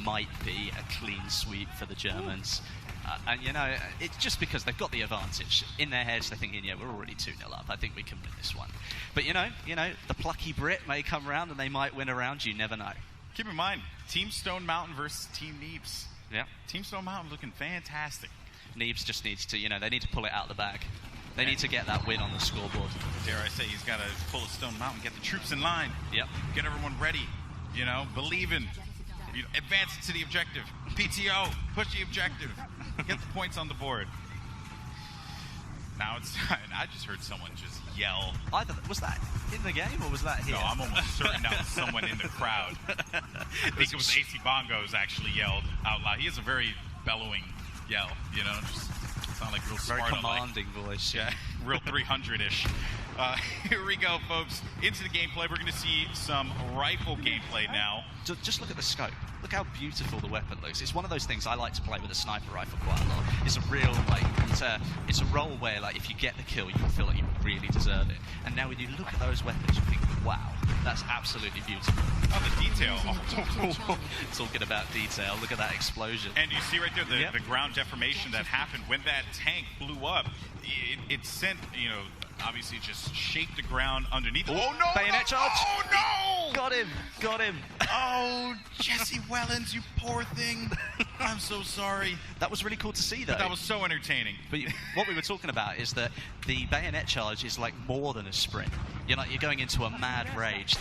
might be a clean sweep for the Germans. And, you know, it's just because they've got the advantage. In their heads, they're thinking, yeah, we're already 2-0 up. I think we can win this one. But, you know, the plucky Brit may come around and they might win a round. You never know. Keep in mind, Team Stone Mountain versus Team Neebs. Yeah. Team Stone Mountain looking fantastic. Neebs just needs to, they need to pull it out of the bag. They need to get that win on the scoreboard. Dare I say, he's got to pull a Stone Mountain, get the troops in line. Yep. Get everyone ready. Believe in. Advance to the objective. PTO, push the objective. Get the points on the board. Now it's time. I just heard someone just yell. Was that in the game or was that here? No, I'm almost certain that was someone in the crowd. I think it was AC Bongos actually yelled out loud. He has a very bellowing yell, just sound like real very Sparta-like. Commanding voice. Yeah, real 300-ish. Here we go, folks. Into the gameplay. We're going to see some rifle gameplay now. Just look at the scope. Look how beautiful the weapon looks. It's one of those things I like to play with a sniper rifle quite a lot. It's a real, it's a role where, if you get the kill, you feel like you really deserve it. And now when you look at those weapons, you think, wow, that's absolutely beautiful. Oh, the detail. Talking about detail, look at that explosion. And you see right there the ground deformation that happened when that tank blew up. It sent, obviously just shake the ground underneath. Oh no! Bayonet charge! Oh no! Got him! Oh, Jesse Wellens, you poor thing. I'm so sorry. That was really cool to see, though. But that was so entertaining. But what we were talking about is that the bayonet charge is like more than a sprint. You're going into a mad rage,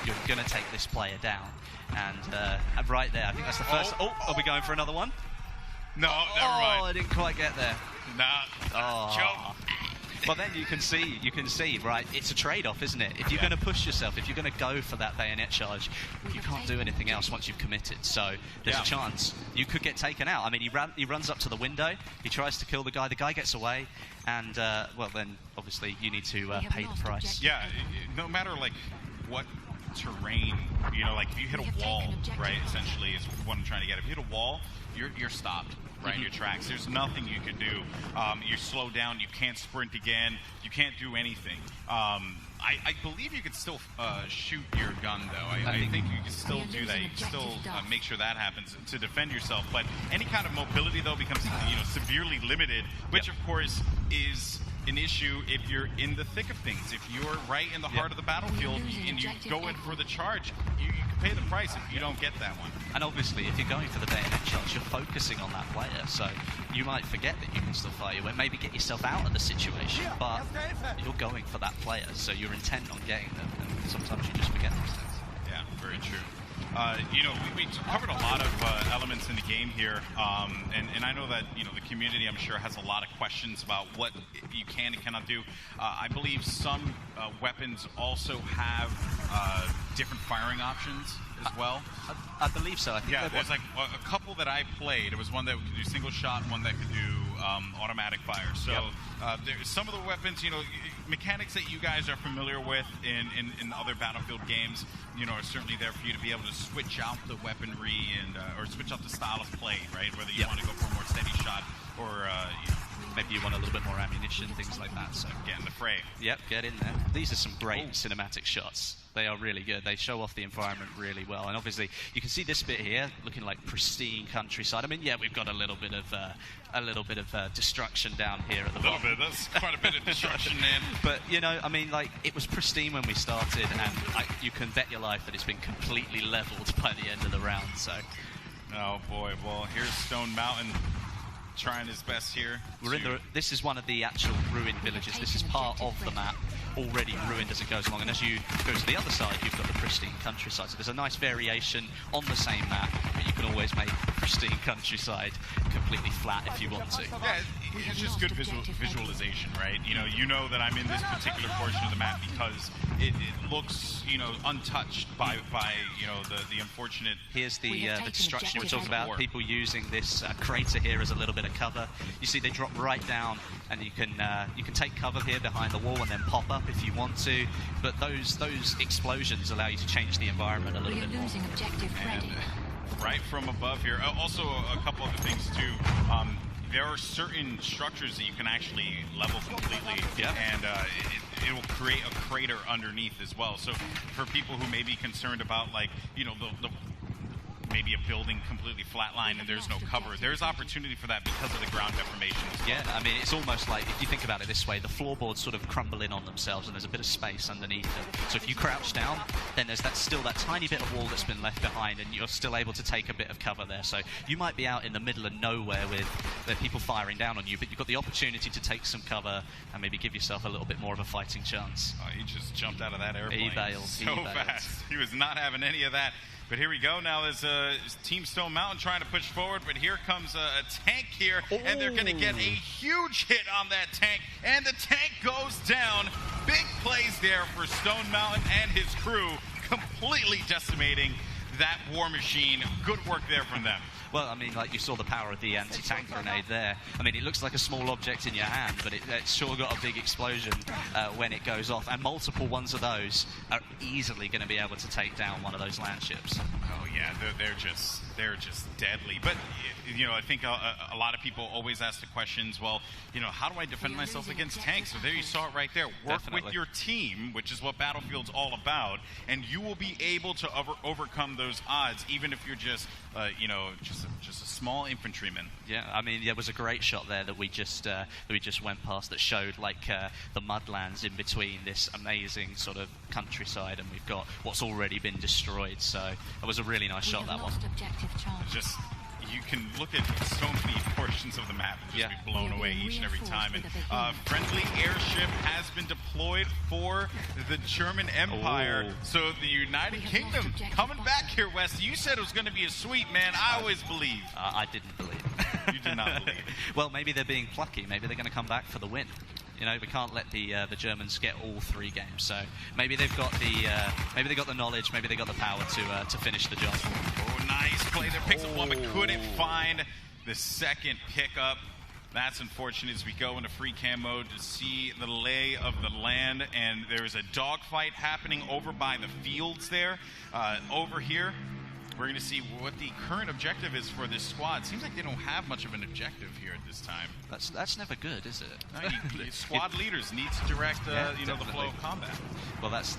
you're going to take this player down. And right there, I think that's the first. Oh, are we going for another one? No, never mind. Oh, I didn't quite get there. Nah. Joke. Well, then you can see, right, it's a trade-off, isn't it? If you're going to push yourself, if you're going to go for that bayonet charge, you can't do anything else once you've committed. So there's a chance you could get taken out. I mean, he runs up to the window, he tries to kill the guy gets away, and, well, then, obviously, you need to pay the price. Yeah, no matter, what terrain, if you hit a wall, right, essentially is what I'm trying to get. If you hit a wall, you're stopped. Right in your tracks. There's nothing you can do. You slow down. You can't sprint again. You can't do anything. I believe you could still shoot your gun, though. I think you can still do that. You can still make sure that happens to defend yourself. But any kind of mobility, though, becomes severely limited, which, of course, is an issue if you're in the thick of things. If you're right in the heart of the battlefield and you go in for the charge, you can pay the price if you don't get that one. And obviously, if you're going for the bayonet charge, you're focusing on that player, so you might forget that you can still fire away, maybe get yourself out of the situation, but you're going for that player, so you're intent on getting them, and sometimes you just forget those things. Yeah, very true. We covered a lot of elements in the game here, and I know that the community, I'm sure, has a lot of questions about what you can and cannot do. I believe some weapons also have different firing options as well. I believe so. I think there's a couple that I played. It was one that could do single shot, and one that could do automatic fire. So there's some of the weapons, mechanics that you guys are familiar with in other Battlefield games, are certainly there for you to be able to switch out the weaponry and or switch out the style of play, right? Whether you want to go for a more steady shot or maybe you want a little bit more ammunition, things like that. So get in the fray. Yep, get in there. These are some great cinematic shots. They are really good. They show off the environment really well. And obviously, you can see this bit here looking like pristine countryside. I mean, yeah, we've got a little bit of destruction down here at the bottom. A little bit. That's quite a bit of destruction, man. But I mean, it was pristine when we started, and you can bet your life that it's been completely leveled by the end of the round. So. Oh boy. Well, here's Stone Mountain trying his best here. This is one of the actual ruined villages. This is part of the map, already ruined as it goes along. And as you go to the other side, you've got the pristine countryside. So there's a nice variation on the same map, but you can always make the pristine countryside completely flat if you want to. Yeah, it's just good visualization, right? You know that I'm in this particular portion of the map because it looks, untouched by the unfortunate. Here's the destruction we're talking about. People using this crater here as a little bit of cover. You see, they drop right down, and you can take cover here behind the wall and then pop up if you want to. But those explosions allow you to change the environment a little bit more. And right from above here, also a couple other things too. There are certain structures that you can actually level completely, and it will create a crater underneath as well. So for people who may be concerned about the maybe a building completely flatlined and there's no cover. There's opportunity for that because of the ground deformation as well. Yeah, I mean, it's almost like, if you think about it this way, the floorboards sort of crumble in on themselves and there's a bit of space underneath them. So if you crouch down, then there's still that tiny bit of wall that's been left behind and you're still able to take a bit of cover there. So you might be out in the middle of nowhere with people firing down on you, but you've got the opportunity to take some cover and maybe give yourself a little bit more of a fighting chance. Oh, he just jumped out of that airplane. He bailed. So fast. He was not having any of that. But here we go. Now there's Team Stone Mountain trying to push forward, but here comes a tank here, and they're going to get a huge hit on that tank, and the tank goes down. Big plays there for Stone Mountain and his crew, completely decimating that war machine. Good work there from them. Well, I mean, like you saw the power of the anti-tank grenade there. I mean, it looks like a small object in your hand, but it's sure got a big explosion when it goes off. And multiple ones of those are easily going to be able to take down one of those land ships. Oh yeah, they're just deadly. But you know, I think a lot of people always ask the questions. Well, you know, how do I defend myself against tanks? So there you saw it right there. Work with your team, which is what Battlefield's all about, and you will be able to overcome those odds, even if you're just just a small infantryman. Yeah, I mean, there was a great shot there that we just went past that showed like the mudlands in between this amazing sort of countryside, and we've got what's already been destroyed. So it was a really nice shot, that one. Just, you can look at so many portions of the map and just be blown away each and every time. And friendly airship has been deployed for the German Empire. So the United Kingdom coming back here, Wes. You said it was going to be a sweep, man. I always believe. I didn't believe. You did not believe. Well, maybe they're being plucky. Maybe they're going to come back for the win. You know, we can't let the Germans get all 3 games. So maybe they've got the knowledge, maybe they got the power to finish the job. Oh, nice play there. Picks up one, but couldn't find the second pickup. That's unfortunate as we go into free cam mode to see the lay of the land, and there's a dogfight happening over by the fields there. Over here, we're going to see what the current objective is for this squad. Seems like they don't have much of an objective here at this time. That's never good, is it? No, squad leaders need to direct the flow of combat. Well, that's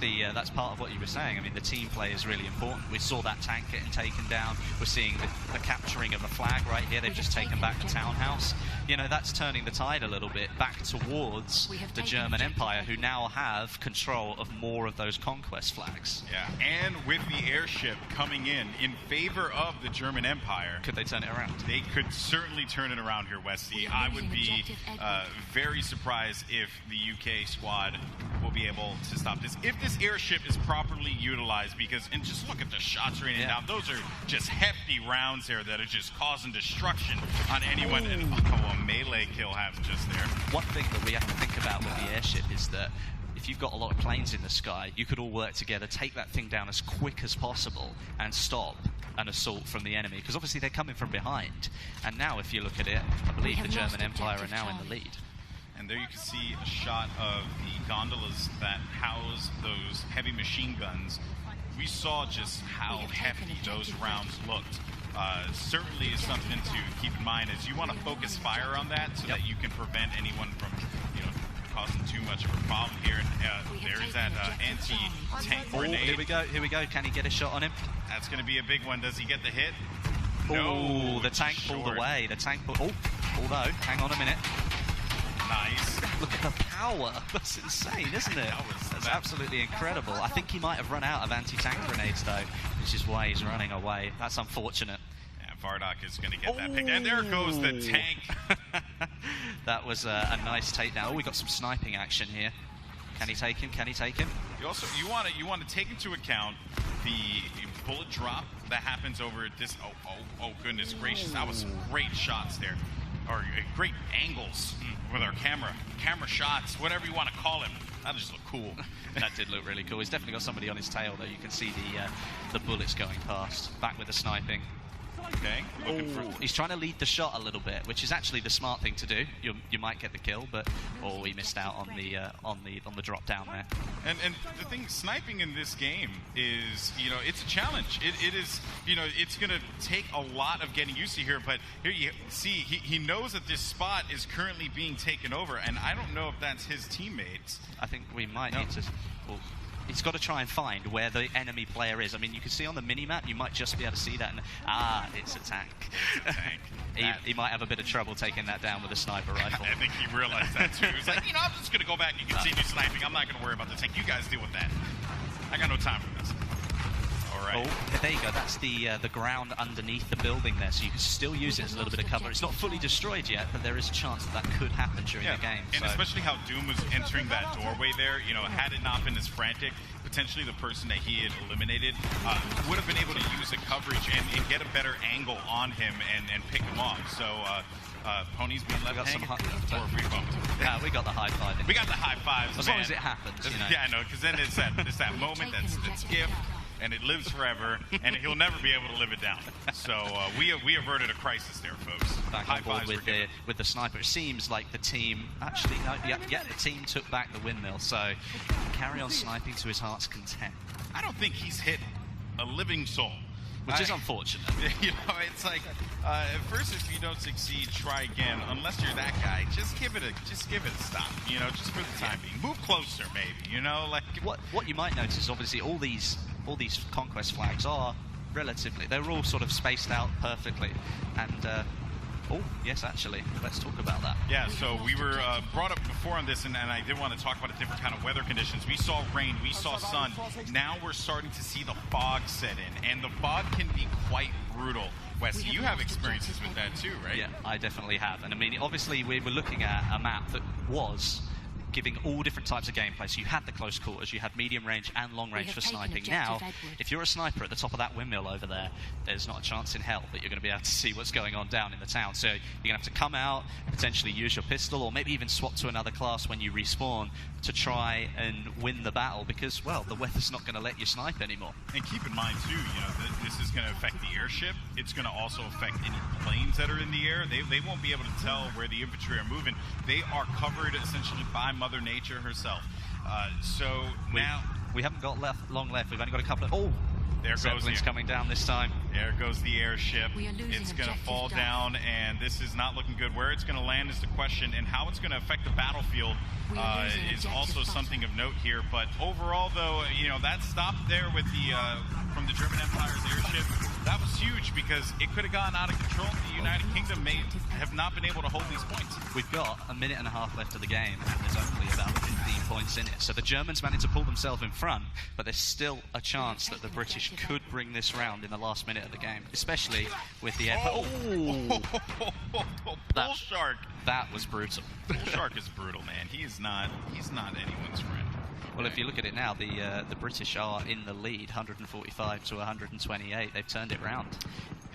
part of what you were saying. I mean, the team play is really important. We saw that tank getting taken down. We're seeing the capturing of a flag right here. They've just taken back the townhouse. You know, that's turning the tide a little bit back towards the German Empire, who now have control of more of those conquest flags. Yeah, and with the airship coming in favor of the German Empire. Could they turn it around? They could certainly turn it around here, Westy. I would be very surprised if the UK squad will be able to stop this. If this airship is properly utilized, and just look at the shots raining down. Those are just hefty rounds there that are just causing destruction on anyone. And a melee kill happens just there. One thing that we have to think about with the airship is that if you've got a lot of planes in the sky, you could all work together, take that thing down as quick as possible and stop an assault from the enemy, because obviously they're coming from behind. And now if you look at it, I believe the German Empire are now in the lead. And there you can see a shot of the gondolas that house those heavy machine guns. We saw just how hefty those rounds looked. Certainly is something to keep in mind, as you want to focus fire on that so that you can prevent anyone from causing too much of a problem here. There's that anti-tank grenade. Here we go. Can he get a shot on him? That's going to be a big one. Does he get the hit? No, the tank pulled away. Although, hang on a minute. Nice. Look at the power. That's insane, isn't it? That's absolutely incredible. I think he might have run out of anti-tank grenades, though, which is why he's running away. That's unfortunate. Yeah, Vardock is going to get that pick. And there goes the tank. That was a nice takedown. Oh, we got some sniping action here. Can he take him? Can he take him? You want to take into account the bullet drop that happens over this. Oh goodness gracious! That was some great shots there, or great angles with our camera shots, whatever you want to call it. That just looked cool. That did look really cool. He's definitely got somebody on his tail, though. You can see the bullets going past. Back with the sniping. Okay. He's trying to lead the shot a little bit, which is actually the smart thing to do. You might get the kill, but he missed out on the drop down there. And the thing, sniping in this game is, it's a challenge. It is, it's going to take a lot of getting used to here. But here you see, he knows that this spot is currently being taken over, and I don't know if that's his teammates. I think we might need to. he's got to try and find where the enemy player is. I mean, you can see on the mini-map, you might just be able to see that, and it's a tank. It's a tank. he might have a bit of trouble taking that down with a sniper rifle. I think he realized that too. He was like, I'm just going to go back and continue sniping. I'm not going to worry about the tank. You guys deal with that. I got no time for this. All right. Oh, there you go. That's the ground underneath the building there, so you can still use it as a little bit of cover. It's not fully destroyed yet, but there is a chance that could happen during the game. And especially how Doom was entering that doorway there, had it not been as frantic, potentially the person that he had eliminated would have been able to use the coverage and get a better angle on him and pick him off. So Pony's being left hanging or rebumped. Yeah, we got the high five. We got the high fives, as long as it happens. Yeah, I know, because then it's that moment that's gift. And it lives forever, and he'll never be able to live it down. So we averted a crisis there, folks. Back on board with the sniper. It seems like the team actually, the team took back the windmill. So carry on sniping to his heart's content. I don't think he's hit a living soul, which is unfortunate. It's like at first, if you don't succeed, try again. Unless you're that guy, just give it a stop. Just for the time being. Move closer, maybe. Like what you might notice is obviously all these conquest flags are they're all sort of spaced out perfectly, and oh yes, actually, let's talk about that. Yeah, so we were brought up before on this, and I did want to talk about a different kind of weather conditions. We saw rain, we saw sun. Now we're starting to see the fog set in, and the fog can be quite brutal. Wes, you have experiences with that too, right? Yeah, I definitely have. And I mean, obviously, we were looking at a map that was giving all different types of gameplay. So you had the close quarters, you had medium range and long range for sniping. Now, if you're a sniper at the top of that windmill over there, there's not a chance in hell that you're going to be able to see what's going on down in the town. So you're going to have to come out, potentially use your pistol, or maybe even swap to another class when you respawn to try and win the battle, because, well, the weather's not going to let you snipe anymore. And keep in mind, too, this is going to affect the airship. It's going to also affect any planes that are in the air. They won't be able to tell where the infantry are moving. They are covered, essentially, by Mother Nature herself. So now we haven't got long left. We've only got a couple of there Zeppelin's coming down this time. There goes the airship. It's going to fall down, and this is not looking good. Where it's going to land is the question, and how it's going to affect the battlefield is also something of note here. But overall, though, that stop there with from the German Empire's airship, that was huge because it could have gotten out of control. The United Kingdom may have not been able to hold these points. We've got a minute and a half left of the game, and there's only about 15 points in it. So the Germans managed to pull themselves in front, but there's still a chance that the British could bring this round in the last minute of the game, especially with the air. Bull Shark. That was brutal. Bull Shark is brutal, man. He's not anyone's friend. Well, if you look at it now, the British are in the lead, 145 to 128. They've turned it round.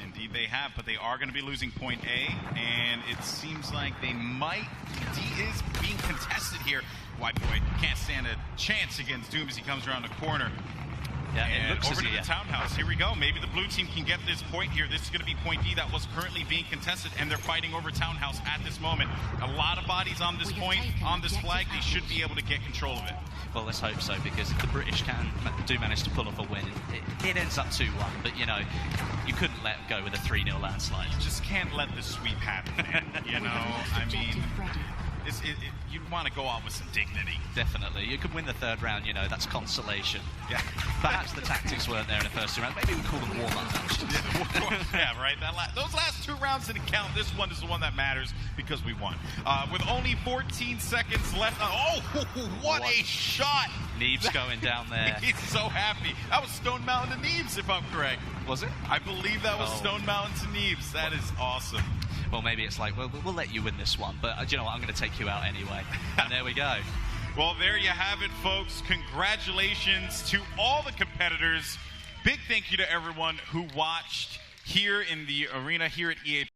Indeed they have, but they are going to be losing point A, and it seems like they might. D is being contested here. White boy can't stand a chance against Doom as he comes around the corner. Yeah, and over to the townhouse. Here we go. Maybe the blue team can get this point here. This is going to be point D that was currently being contested, and they're fighting over townhouse at this moment. A lot of bodies on this point, on this flag. They should be able to get control of it. Well, let's hope so, because if the British do manage to pull off a win, it ends up 2-1. But, you couldn't let go with a 3-0 landslide. You just can't let the sweep happen, man. I mean, you'd want to go out with some dignity. Definitely. You could win the third round, that's consolation. Yeah. Perhaps the tactics weren't there in the first 2 rounds. Maybe we call them warm-up matches. Yeah, right. Those last 2 rounds didn't count. This one is the one that matters because we won. With only 14 seconds left. What a shot! Neebs going down there. He's so happy. That was Stone Mountain to Neebs, if I'm correct. Was it? I believe that was Stone Mountain to Neebs. That is awesome. Well, maybe it's like, well, we'll let you win this one, but do you know what? I'm going to take you out anyway. And there we go. Well, there you have it, folks. Congratulations to all the competitors. Big thank you to everyone who watched here in the arena here at EA